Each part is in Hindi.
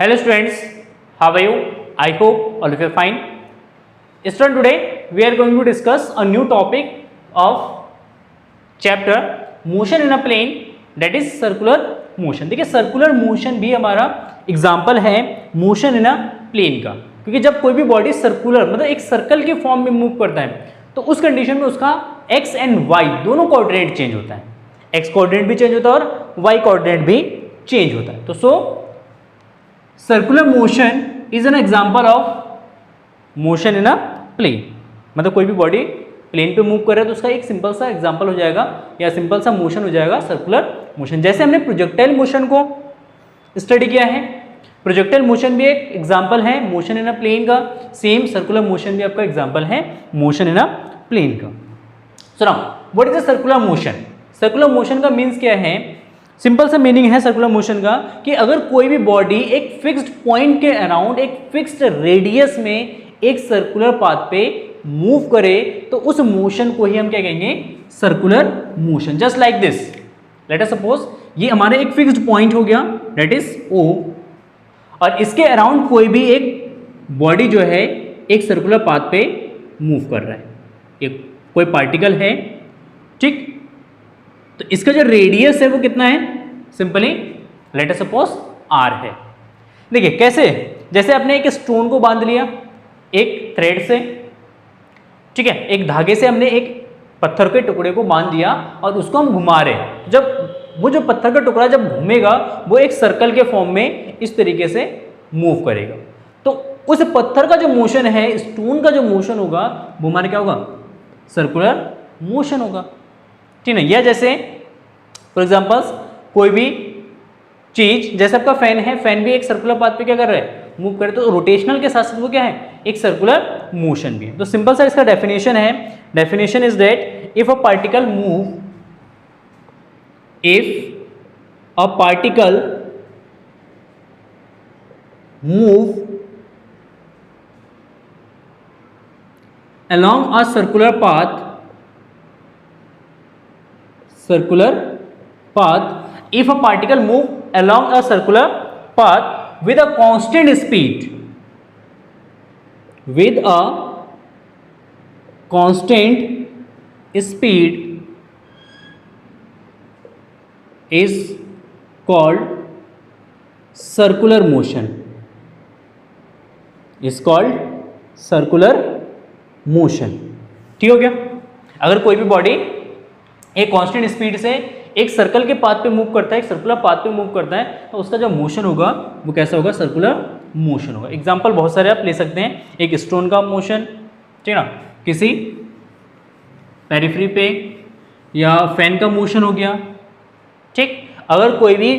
Hello students, how are you? I hope all of you are fine. Student, today we are going to discuss a new topic of chapter motion in a plane, that is circular motion. देखिए सर्कुलर मोशन भी हमारा एग्जाम्पल है मोशन इन अ प्लेन का, क्योंकि जब कोई भी बॉडी सर्कुलर मतलब एक सर्कल के फॉर्म में मूव करता है तो उस कंडीशन में उसका एक्स एंड वाई दोनों कोऑर्डिनेट चेंज होता है, एक्स कोऑर्डिनेट भी चेंज होता है और वाई कोऑर्डिनेट भी चेंज होता है। तो so circular motion is an example of motion in a plane, मतलब कोई भी बॉडी प्लेन पे मूव कर रहा है तो उसका एक सिंपल सा एग्जाम्पल हो जाएगा या सिंपल सा मोशन हो जाएगा सर्कुलर मोशन। जैसे हमने प्रोजेक्टाइल मोशन को स्टडी किया है, प्रोजेक्टाइल मोशन भी एक एग्जाम्पल है मोशन इन अ प्लेन का, सेम सर्कुलर मोशन भी आपका एग्जाम्पल है मोशन इन अ प्लेन का। So now what is the circular motion? Circular motion का मीन्स क्या है? सिंपल सा मीनिंग है सर्कुलर मोशन का कि अगर कोई भी बॉडी एक फिक्स्ड पॉइंट के अराउंड एक फिक्स्ड रेडियस में एक सर्कुलर पाथ पे मूव करे तो उस मोशन को ही हम क्या कहेंगे? Circular motion. Just like this, late us suppose ये हमारे एक फिक्स्ड पॉइंट हो गया दैट इज O, और इसके अराउंड कोई भी एक बॉडी जो है एक सर्कुलर पाथ पे मूव कर रहा है, एक कोई पार्टिकल है, ठीक? तो इसका जो रेडियस है वो कितना है? Simply late us suppose R है। देखिए कैसे, जैसे आपने एक स्टोन को बांध लिया एक थ्रेड से, ठीक है, एक धागे से हमने एक पत्थर के टुकड़े को बांध दिया और उसको हम घुमा रहे हैं। जब वो जो पत्थर का टुकड़ा जब घूमेगा वो एक सर्कल के फॉर्म में इस तरीके से मूव करेगा, तो उस पत्थर का जो मोशन है, स्टोन का जो मोशन होगा वो हमारे क्या होगा? सर्कुलर मोशन होगा, ठीक है। या जैसे फॉर एग्जांपल्स कोई भी चीज, जैसे आपका फैन है, फैन भी एक सर्कुलर पाथ पे क्या कर रहा है? मूव करे, तो रोटेशनल के साथ साथ वो क्या है? एक सर्कुलर मोशन भी है। तो सिंपल सा इसका डेफिनेशन है, definition is that if a particle move, if a particle move along a circular path, if a particle move along a circular path with a constant speed, is called circular motion, is called circular motion। ठीक हो गया? अगर कोई भी बॉडी एक कांस्टेंट स्पीड से एक सर्कल के पाथ पे मूव करता है, एक सर्कुलर पाथ पे मूव करता है, तो उसका जो मोशन होगा वो कैसा होगा? सर्कुलर मोशन होगा। एग्जांपल बहुत सारे आप ले सकते हैं, एक स्टोन का मोशन, ठीक है ना, किसी पेरिफेरी पे, या फैन का मोशन हो गया, ठीक। अगर कोई भी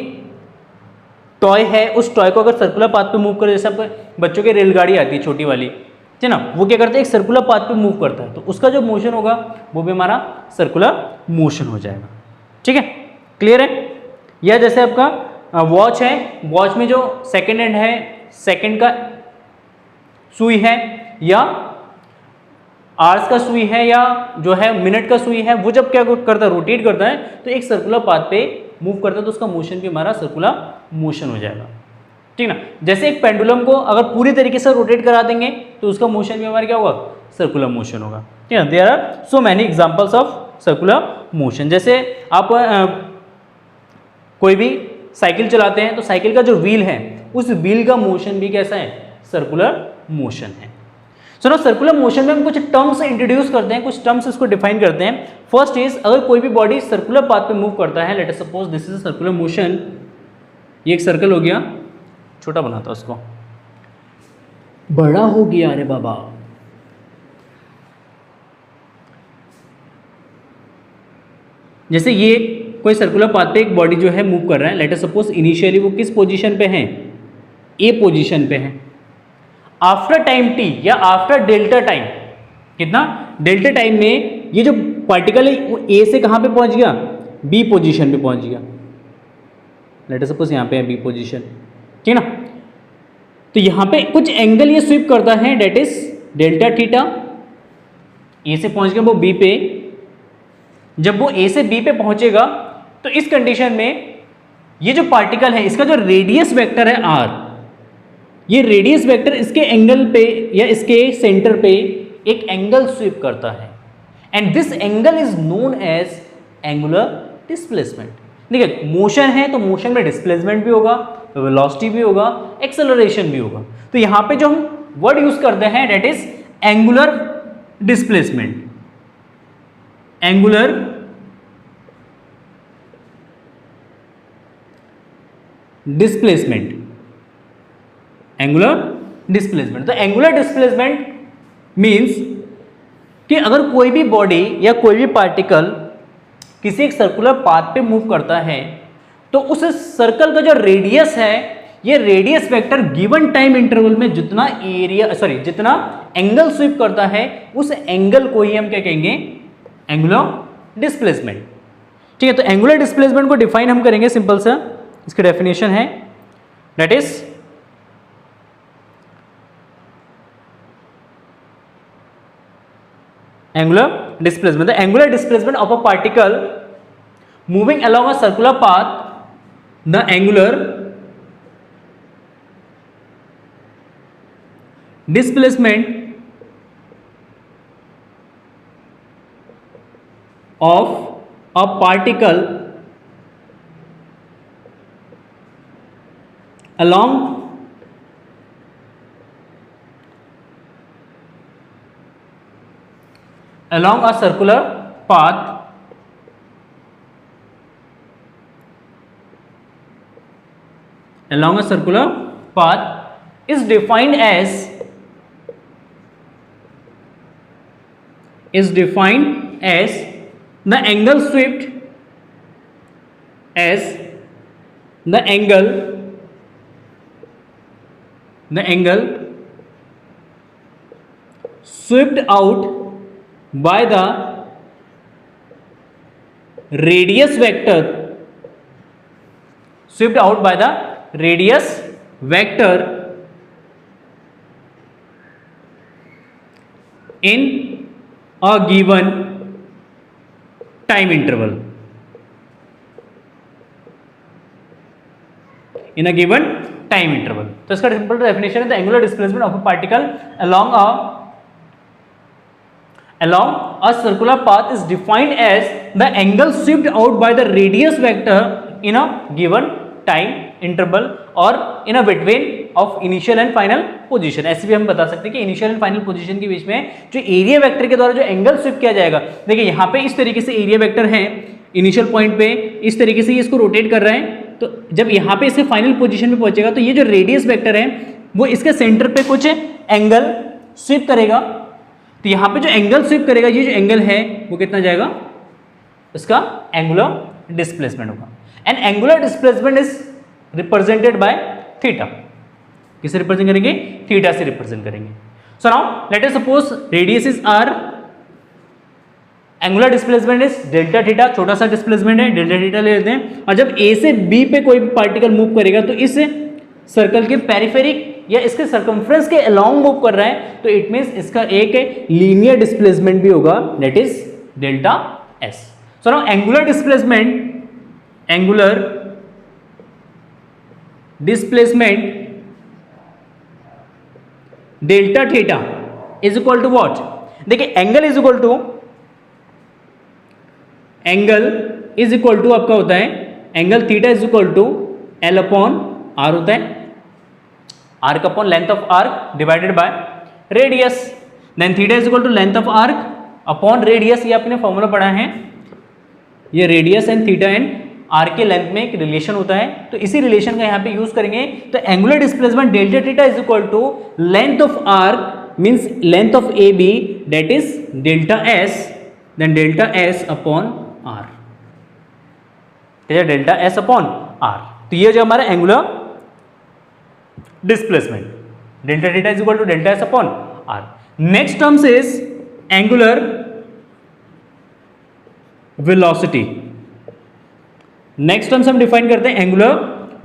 टॉय है, उस टॉय को अगर सर्कुलर पाथ पे मूव करे, जैसे आपके बच्चों की रेलगाड़ी आती है छोटी वाली, ठीक है ना, वो क्या करता है? एक सर्कुलर पाथ पे मूव करता है, तो उसका जो मोशन होगा वो भी हमारा सर्कुलर मोशन हो जाएगा, ठीक है। क्लियर है? या जैसे आपका वॉच है, वॉच में जो सेकेंड हैंड है, सेकेंड का सुई है, या आवर्स का सुई है, या जो है मिनट का सुई है, वो जब क्या करता है? रोटेट करता है, तो एक सर्कुलर पाथ पे मूव करता है, तो उसका मोशन भी हमारा सर्कुलर मोशन हो जाएगा, ठीक ना। जैसे एक पेंडुलम को अगर पूरी तरीके से रोटेट करा देंगे तो उसका मोशन भी हमारा क्या होगा? सर्कुलर मोशन होगा, ठीक है। There are so many examples of circular motion. जैसे आप कोई भी साइकिल चलाते हैं तो साइकिल का जो व्हील है उस व्हील का मोशन भी कैसा है? सर्कुलर मोशन है। सुनो, सर्कुलर मोशन में हम कुछ टर्म्स इंट्रोड्यूस करते हैं, कुछ टर्म्स इसको डिफाइन करते हैं। फर्स्ट इज, अगर कोई भी बॉडी सर्कुलर पाथ पे मूव करता है, late us suppose this is a circular motion, ये एक सर्कल हो गया, छोटा बनाता उसको, बड़ा हो गया, अरे बाबा, जैसे ये कोई सर्कुलर पाथ पे एक बॉडी जो है मूव कर रहा है, लेट अस सपोज इनिशियली वो किस पोजीशन पे है? ए पोजीशन पे है। आफ्टर टाइम टी या आफ्टर डेल्टा टाइम, कितना? डेल्टा टाइम में ये जो पार्टिकल है वो ए से कहाँ पे पहुंच गया? बी पोजीशन पे पहुंच गया। लेट अस सपोज यहाँ पे है बी पोजीशन, ठीक ना। तो यहाँ पे कुछ एंगल ये स्वीप करता है, डेट इज डेल्टा थीटा। ए से पहुंच गया वो बी पे, जब वो ए से बी पे पहुंचेगा तो इस कंडीशन में ये जो पार्टिकल है इसका जो रेडियस वेक्टर है आर, ये रेडियस वेक्टर इसके एंगल पे या इसके सेंटर पे एक एंगल स्वीप करता है and this angle is known as angular displacement. देखिए मोशन है तो मोशन में डिस्प्लेसमेंट भी होगा, वेलोसिटी भी होगा, एक्सेलरेशन भी होगा। तो यहां पे जो हम वर्ड यूज करते हैं that is angular displacement. Angular displacement, angular displacement. तो एंगुलर डिस्प्लेसमेंट मींस कि अगर कोई भी बॉडी या कोई भी पार्टिकल किसी एक सर्कुलर पाथ पे मूव करता है तो उस सर्कल का जो रेडियस है, ये radius vector given time interval में जितना जितना एंगल स्वीप करता है उस एंगल को ही हम क्या कहेंगे, एंगुलर डिस्प्लेसमेंट। ठीक है, तो एंगुलर डिस्प्लेसमेंट को डिफाइन हम करेंगे सिंपल सा, इसकी डेफिनेशन है that is angular displacement. The angular displacement of a particle moving along a circular path, the angular displacement of a particle along a circular path is defined as the angle swept as the angle swept out by the radius vector in a given time interval. तो इसका सिंपल डेफिनेशन है the angular displacement of a particle along a circular path is defined as the angle swept out by the radius vector in a given time interval or in a between of initial and final position। ऐसे भी हम बता सकते हैं कि इनिशियल एंड फाइनल पोजीशन के बीच में जो एरिया वेक्टर के द्वारा जो एंगल स्वीप किया जाएगा। देखिए यहाँ पे इस तरीके से एरिया वेक्टर है, इनिशियल पॉइंट पे इस तरीके से ये इसको रोटेट कर रहे हैं, तो जब यहाँ पे इसके फाइनल पोजीशन पे पहुंचेगा तो ये जो रेडियस वेक्टर है वो इसके सेंटर पे कुछ एंगल स्वीप करेगा। तो यहाँ पे जो एंगल स्वीप करेगा, ये जो एंगल है वो कितना जाएगा, इसका एंगुलर डिस्प्लेसमेंट होगा। And angular displacement is represented by theta. किसे रिप्रेजेंट करेंगे, थीटा से रिप्रेजेंट करेंगे। So now let us suppose radius is R, angular displacement is delta theta, छोटा सा डिस्प्लेसमेंट है, डेल्टा थीटा ले लेते हैं। और जब ए से बी पे कोई पार्टिकल मूव करेगा तो इस सर्कल के पेरिफेरिक या इसके सर्कमफ्रेंस के अलोंग मूव कर रहा है, तो इट मींस इसका एक लीनियर डिस्प्लेसमेंट भी होगा, that is delta S. So now angular displacement delta theta is equal to what. देखिए एंगल इज इक्वल टू आपका होता है, angle theta is equal to L upon R होता है, arc upon length of arc divided by radius. Then theta is equal to length of arc upon radius, ये आपने फॉर्मूला पढ़ा है, ये radius and theta and arc के लेंथ में एक रिलेशन होता है, तो इसी रिलेशन का यहाँ पे यूज करेंगे। तो angular displacement delta theta is equal to length of arc means length of A B, that is delta S, then delta S upon R, delta S upon R. तो ये जो हमारा angular displacement delta theta is equal to delta S upon R. Next terms is angular velocity. Next terms हम डिफाइन करते हैं एंगुलर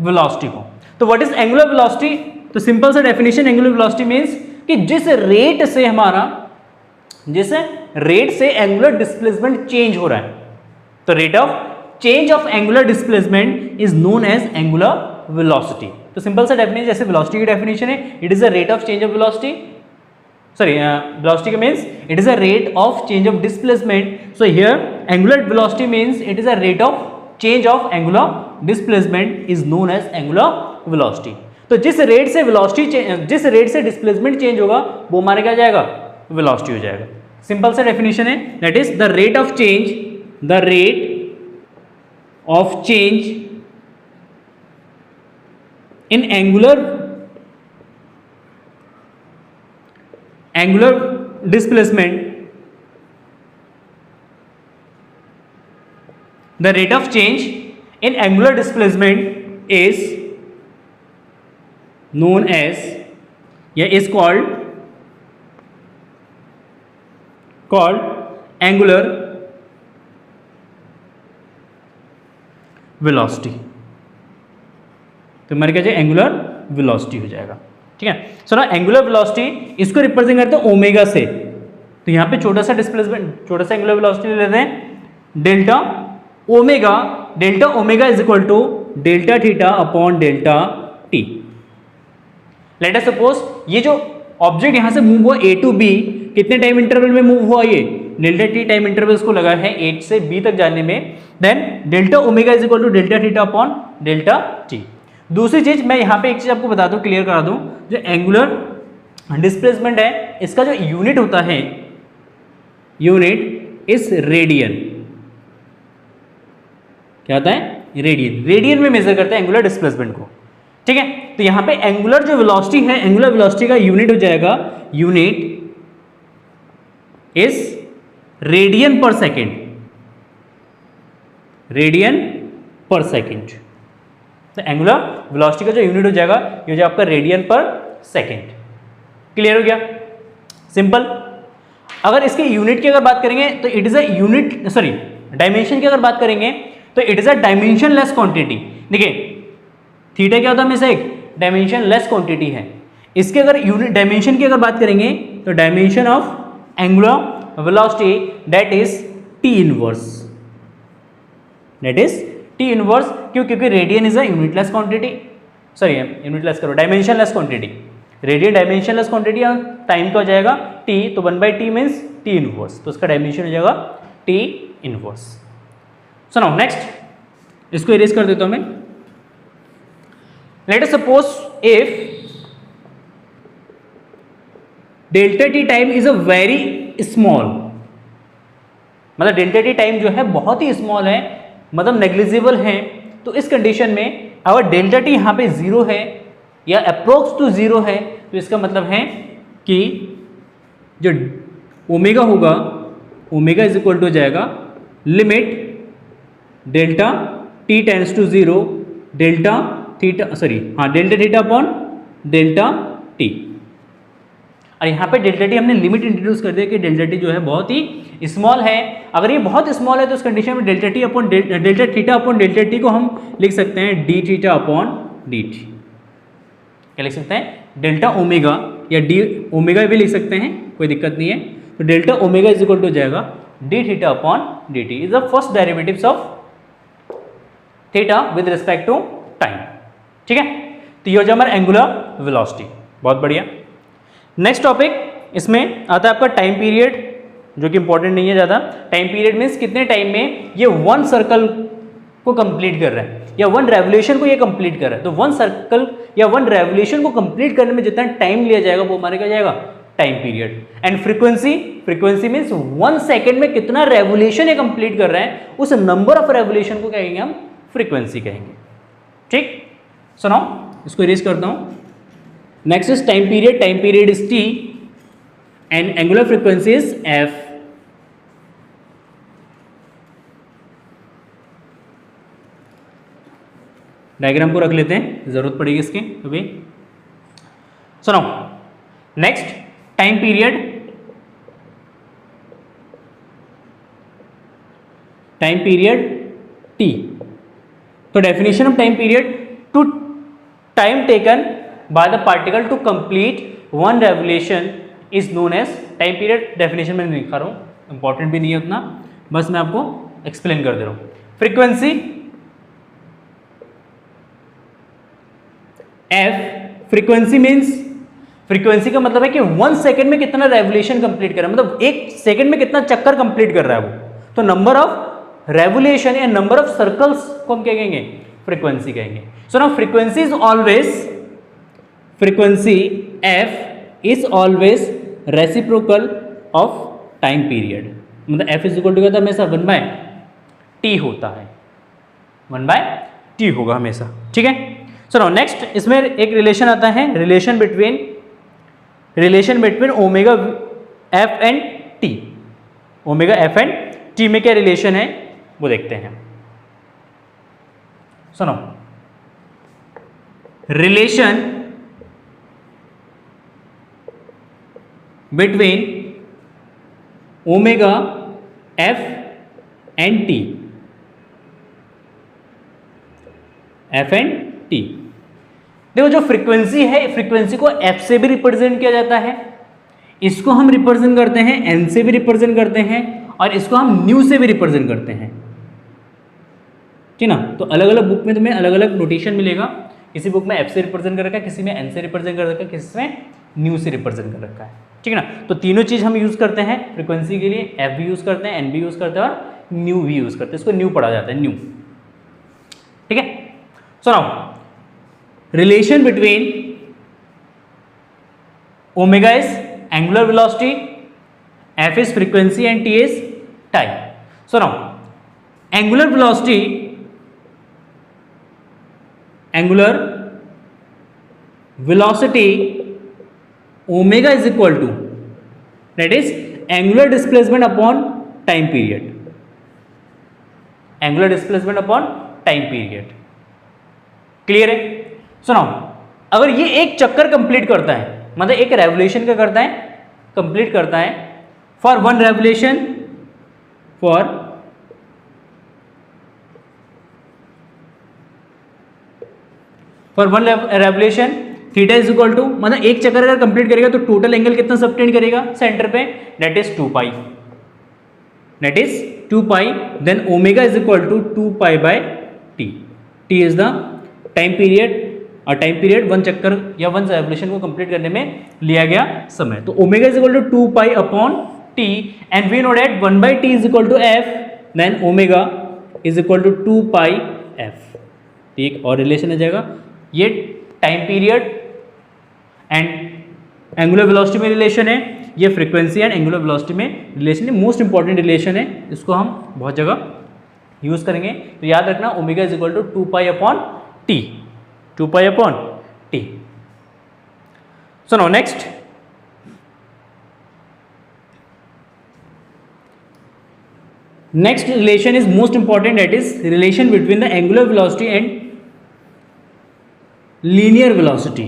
वेलोसिटी को। तो व्हाट इज एंगुलर वेलोसिटी, तो सिंपल सा डेफिनेशन एंगुलर वेलोसिटी मींस कि जिस रेट से एंगुलर डिस्प्लेसमेंट चेंज हो रहा है, तो rate of change of angular displacement is known as angular velocity. तो तो सिंपल सा डेफिनेशन जैसे वेलोसिटी की डेफिनेशन है, it is a rate of change of velocity, sorry velocity का means it is a rate of change of displacement. So here angular velocity means it is a rate of change of angular displacement is known as angular velocity. तो जिस रेट से डिस्प्लेसमेंट चेंज होगा वो हमारा क्या जाएगा, वेलोसिटी हो जाएगा. सिंपल सा डेफिनेशन है, that is the rate of change in angular displacement, the rate of change in angular displacement is known as, is called angular velocity. तो हमारे क्या जाए, एंगुलर वेलोसिटी हो जाएगा. ठीक है. सो ना एंगुलर वेलोसिटी इसको रिप्रेजेंट करते हैं ओमेगा से. तो यहाँ पे छोटा सा डिस्प्लेसमेंट, छोटा सा एंगुलर वेलोसिटी ले लेते हैं, delta omega is equal to delta theta upon delta T. Let us suppose ये जो ऑब्जेक्ट यहां से मूव हुआ ए टू बी, कितने टाइम इंटरवल में मूव हुआ, ये डेल्टा टी टाइम इंटरवल इसको लगा है ए से बी तक जाने में. Then delta omega is equal to delta theta upon delta T. दूसरी चीज मैं यहाँ पे एक चीज आपको बता दूं, क्लियर करा दूं, जो एंगुलर डिस्प्लेसमेंट है इसका जो यूनिट होता है, यूनिट इज रेडियन. क्या होता है, रेडियन में मेजर करते हैं एंगुलर डिस्प्लेसमेंट को. ठीक है. तो यहां पे एंगुलर जो वेलोसिटी है, एंगुलर वेलोसिटी का यूनिट हो जाएगा, यूनिट इज रेडियन पर सेकेंड. तो एंगुलर वेलोसिटी का जो यूनिट हो जाएगा ये हो जाएगा आपका रेडियन पर सेकेंड. क्लियर हो गया, सिंपल. अगर इसके यूनिट की अगर बात करेंगे तो it is a unit, sorry dimension की अगर बात करेंगे तो it is a dimensionless quantity. देखिए थीटा क्या होता है, हमेशा एक डायमेंशनलेस क्वांटिटी है. इसके अगर यूनिट डायमेंशन की अगर बात करेंगे तो dimension of angular velocity that is T inverse. क्यों, क्योंकि radian is a unitless quantity, sorry unitless करो, dimensionless quantity. Radian dimensionless quantity, time का हो जाएगा टी, तो 1/t मीन्स टी इनवर्स, तो उसका डायमेंशन हो जाएगा टी इनवर्स. सो नाउ नेक्स्ट इसको इरेज कर देता हूं मैं. Late us suppose if delta T time is a very small, मतलब डेल्टा टी टाइम जो है बहुत ही स्मॉल है, मतलब नेग्लिजिबल है. तो इस कंडीशन में अगर डेल्टा टी यहाँ पे जीरो है या अप्रोक्स टू जीरो है, तो इसका मतलब है कि जो ओमेगा होगा, ओमेगा इज इक्वल टू हो जाएगा limit delta T tends to zero delta theta, sorry हाँ delta theta upon delta T. और यहाँ पे डेल्टा टी हमने लिमिट इंट्रोड्यूस कर दिया कि डेल्टा टी जो है बहुत ही स्मॉल है. अगर ये बहुत स्मॉल है तो उस कंडीशन में delta T upon delta theta upon delta T को हम लिख सकते हैं D theta upon D T. क्या लिख सकते हैं, डेल्टा ओमेगा या डी ओमेगा भी लिख सकते हैं, कोई दिक्कत नहीं है. तो delta omega is equal to जाएगा D theta upon D T is the first derivatives of theta with respect to time. ठीक है. तो ये हो जाए हमारा एंगुलर वेलोसिटी. बहुत बढ़िया. नेक्स्ट टॉपिक इसमें आता है आपका टाइम पीरियड, जो कि इंपॉर्टेंट नहीं है ज़्यादा. टाइम पीरियड मीन्स कितने टाइम में ये वन सर्कल को कंप्लीट कर रहा है या वन रेवोल्यूशन को ये कंप्लीट कर रहा है. तो वन सर्कल या वन रेवोल्यूशन को कंप्लीट करने में जितना टाइम लिया जाएगा वो हमारे क्या जाएगा, time period. And frequency means 1 second में कितना रेवोल्यूशन ये कंप्लीट कर रहे हैं, उस नंबर ऑफ रेवोल्यूशन को कहेंगे हम फ्रीक्वेंसी कहेंगे. ठीक. सो नाउ इसको इरेज करता हूं. Next is time period is T and angular frequency is F. Diagram को रख लेते हैं, जरूरत पड़ेगी इसकी अभी. So now next time period T. तो definition of time period, to time taken by the particle to complete one revolution is known as time period. Definition में नहीं लिखा रहा हूँ, इंपॉर्टेंट भी नहीं है उतना, बस मैं आपको एक्सप्लेन कर दे रहा हूँ. एफ फ्रीक्वेंसी मीन्स, फ्रीक्वेंसी का मतलब है कि 1 सेकेंड में कितना रेवोल्यूशन कंप्लीट कर रहा है, मतलब 1 सेकेंड में कितना चक्कर कंप्लीट कर रहा है वो, तो नंबर ऑफ रेवोल्यूशन या नंबर ऑफ सर्कल्स को हम क्या कहेंगे, फ्रीक्वेंसी कहेंगे. So now frequency is always, frequency F is always reciprocal of time period, मतलब एफ इज इक्वल टू क्या हमेशा 1/t होता है, 1/t होगा हमेशा. ठीक है. सो नाउ नेक्स्ट इसमें एक रिलेशन आता है, relation between omega F and T. Omega F and T में क्या रिलेशन है वो देखते हैं. सुनो, relation between omega F and T, F and T. देखो जो फ्रीक्वेंसी है, फ्रीक्वेंसी को एफ से भी रिप्रेजेंट किया जाता है, इसको हम रिप्रेजेंट करते हैं एन से भी रिप्रेजेंट करते हैं, और इसको हम न्यू से भी रिप्रेजेंट करते हैं. ठीक ना. तो अलग अलग बुक में तुम्हें अलग अलग नोटेशन मिलेगा, किसी बुक में एफ से रिप्रेजेंट कर रखा है, किसी में एन से रिप्रेजेंट कर रखा है, किसी में न्यू से रिप्रेजेंट कर रखा है. ठीक है ना. तो तीनों चीज हम यूज करते हैं फ्रीक्वेंसी के लिए, एफ भी यूज करते हैं, एन भी यूज करते हैं, और न्यू भी यूज करते हैं. इसको न्यू पढ़ा जाता है, न्यू. ठीक है. So now relation between omega is angular velocity, f is frequency, and t is time. So now angular velocity omega is equal to, that is angular displacement upon time period, angular displacement upon time period. Clear है. सुनो, अगर ये एक चक्कर कंप्लीट करता है, मतलब एक रेवोल्यूशन क्या करता है, कंप्लीट करता है, for one revolution, for one revolution theta is equal to, मतलब एक चक्कर अगर कंप्लीट करेगा तो टोटल एंगल कितना सबटेंड करेगा सेंटर पे, that is 2 pi, that is 2 pi. Then omega is equal to 2 pi by T. T is the time period, और टाइम पीरियड 1 चक्कर या 1 रेवोल्यूशन को कंप्लीट करने में लिया गया समय. तो omega is equal to 2 pi upon T, and we know that 1/t is equal to F, then omega is equal to 2 pi F. ठीक, और रिलेशन आ जाएगा, ये time period and angular velocity में रिलेशन है, ये फ्रीक्वेंसी एंड एंगुलर वेलोसिटी में रिलेशन है. मोस्ट इंपॉर्टेंट रिलेशन है, इसको हम बहुत जगह यूज करेंगे. तो याद रखना, omega is equal to 2 pi upon T, 2 pi upon t. So now next, relation is most important, that is relation between the angular velocity and linear velocity.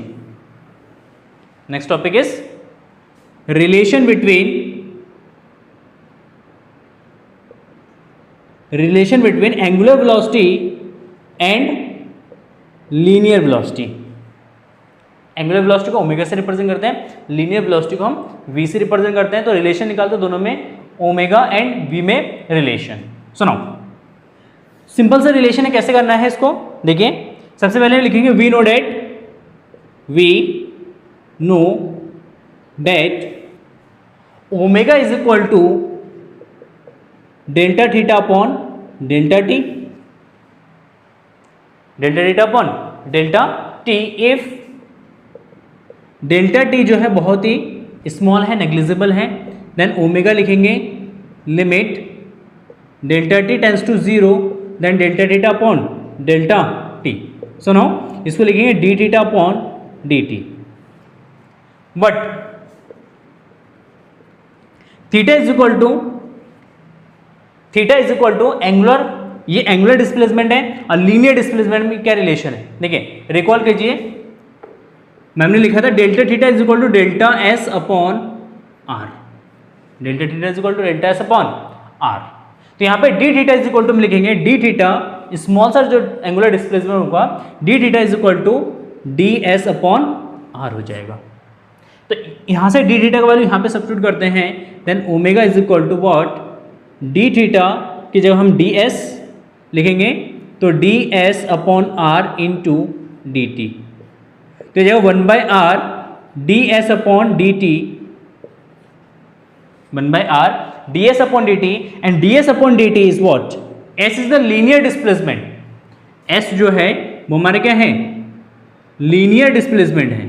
Next topic is relation between angular velocity and linear velocity. Angular velocity को ओमेगा से रिप्रेजेंट करते हैं, लीनियर वेलोसिटी को हम v से रिप्रेजेंट करते हैं. तो रिलेशन निकालते हैं दोनों में, ओमेगा एंड v में रिलेशन. सुनो, सिंपल सा रिलेशन है, कैसे करना है इसको देखिए. सबसे पहले लिखेंगे we know that omega is equal to delta theta upon delta T, delta theta upon delta T. If delta T जो है बहुत ही स्मॉल है, नेग्लिजिबल है, देन ओमेगा लिखेंगे limit delta T tends to 0, then delta theta upon delta T. So now इसको लिखेंगे D theta upon D T. But theta is equal to angular, ये एंगुलर डिस्प्लेसमेंट है, और लीनियर डिस्प्लेसमेंट में क्या रिलेशन है देखिए, रिकॉल कीजिए. मैंने लिखा था delta theta is equal to delta S upon R, delta theta is equal to delta S upon R. तो यहाँ पे D theta is equal to हम लिखेंगे डी थीटा, स्मॉल सा जो एंगुलर डिस्प्लेसमेंट होगा, D theta is equal to D S upon R हो जाएगा. तो यहाँ से डी थीटा का वैल्यू यहाँ पे सब्स्टिट्यूट करते हैं, then omega is equal to what, d theta की जब हम डी एस लिखेंगे तो d S upon r into d t. तो ये जाएगा 1/r ds upon dt, 1/r ds upon dt, and ds upon dt is what, s is the linear displacement, s जो है वो हमारे क्या है, लीनियर डिस्प्लेसमेंट है,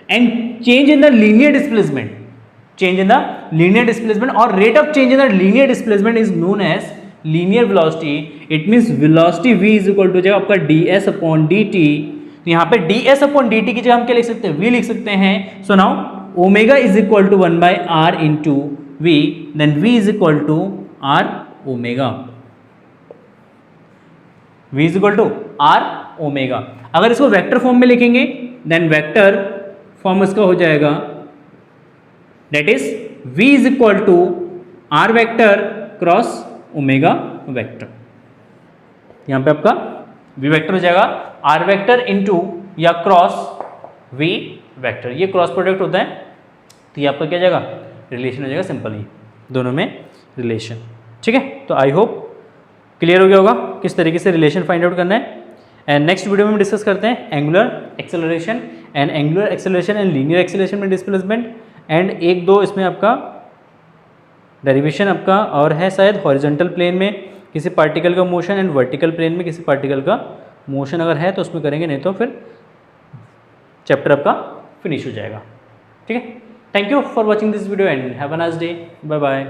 and change in the linear displacement, change in the linear displacement or rate of change in the linear displacement is known as linear velocity. It means velocity v is equal to जाएगा आपका ds upon dt. तो यहाँ पे ds upon dt की जगह हम क्या लिख सकते हैं, v लिख सकते हैं. So now omega is equal to 1/r into v, then v is equal to r omega, v is equal to r omega. अगर इसको वेक्टर फॉर्म में लिखेंगे देन वेक्टर फॉर्म इसका हो जाएगा that is v is equal to r vector cross omega vector. यहाँ पे आपका v वेक्टर हो जाएगा r वेक्टर इंटू या क्रॉस v वेक्टर, ये क्रॉस प्रोडक्ट होता है. तो ये आपका क्या जाएगा, रिलेशन हो जाएगा, सिंपल ही दोनों में रिलेशन. ठीक है, तो आई होप क्लियर हो गया होगा किस तरीके से रिलेशन फाइंड आउट करना है. एंड नेक्स्ट वीडियो में हम डिस्कस करते हैं angular acceleration and linear acceleration में डिस्प्लेसमेंट, एंड 1-2 इसमें आपका डेरिवेशन आपका और है शायद हॉरिजॉन्टल प्लेन में किसी पार्टिकल का मोशन एंड वर्टिकल प्लेन में किसी पार्टिकल का मोशन अगर है तो उसमें करेंगे, नहीं तो फिर चैप्टर आपका फिनिश हो जाएगा. ठीक है, thank you for watching this video and have a nice day, bye bye.